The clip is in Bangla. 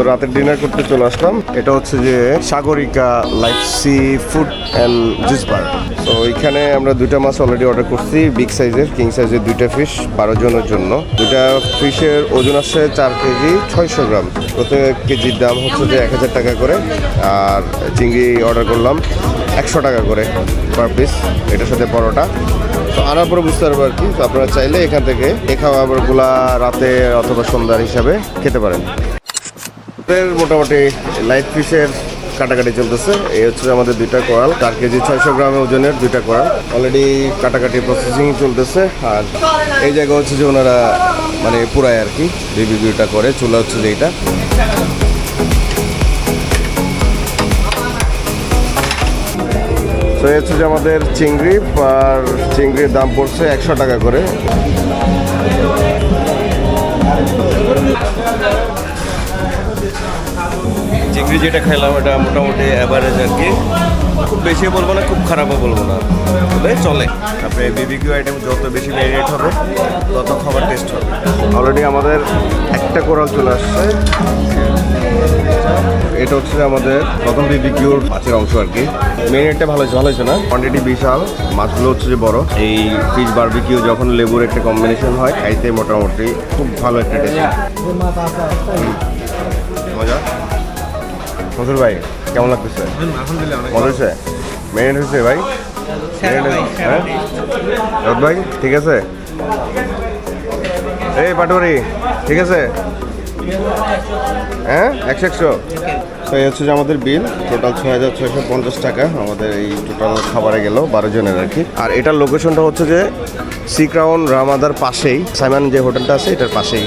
রাতের ডিনার করতে চলে আসলাম। এটা হচ্ছে যে Sagarika life sea food and juice bar. তো এখানে আমরা দুইটা মাছ অলরেডি অর্ডার করছি, বিগ সাইজের কিং সাইজের দুইটা ফিশ 12 জনের জন্য। দুইটা ফিশের ওজন আছে 4 কেজি 600 গ্রাম। প্রত্যেক কেজির দাম হচ্ছে যে 1000 টাকা করে। আর চিংড়ি অর্ডার করলাম 100 টাকা করে পার পিস, এটার সাথে পরোটা। তো আনার পরে বুঝতে পারবো আর কি। তো আপনারা চাইলে এখান থেকে এই খাবারগুলা রাতে অথবা সন্ধ্যার হিসাবে খেতে পারেন। মোটামুটি লাইট ফিশের কাটাকাটি চলতেছে। এই হচ্ছে আমাদের দুইটা কোরাল, 4 কেজি 600 গ্রাম ওজনের দুইটা কোরাল অলরেডি কাটাকাটি প্রসেসিং চলতেছে। আর এই জায়গা হচ্ছে যে ওনারা মানে পুরায় আর কি রিভিউটা করে। চুলা হচ্ছে যে এইটা। তো এই হচ্ছে যে আমাদের চিংড়ি, আর চিংড়ির দাম পড়ছে 100 টাকা করে। চিংড়ি যেটা খাইলাম এটা মোটামুটি অ্যাভারেজ আর কি, খুব বেশি বলবো না, খুব খারাপও বলবো না, তবে চলে। আপনি বিবিকিউ আইটেম যত বেশি ম্যারিনেট হবে তত খাবার টেস্ট হবে। অলরেডি আমাদের একটা কোরাল চলে আসছে। এটা হচ্ছে আমাদের প্রথম বিবিকিউর মাছের অংশ আর কি। ম্যারিনেটটা ভালো হয়েছে না, কোয়ান্টিটি বিশাল, মাছগুলো হচ্ছে যে বড়। এই ফিশ বারবিকিউ যখন লেবুর একটা কম্বিনেশন হয় খাইতে মোটামুটি খুব ভালো একটা টেস্ট। মজা মজুর ভাই, কেমন লাগতেছে? মজা হয়েছে? মেরিনেট হয়েছে ভাই? হ্যাঁ ভাই ঠিক আছে। এই পাটোয়ারি ঠিক আছে? হ্যাঁ 100। তো এই হচ্ছে যে আমাদের বিল, টোটাল 6650 টাকা আমাদের এই টোটাল খাবারে গেল 12 জনের আর কি। আর এটার লোকেশনটা হচ্ছে যে সি ক্রাউন রামাদার পাশেই, সাইমন যে হোটেলটা আছে এটার পাশেই।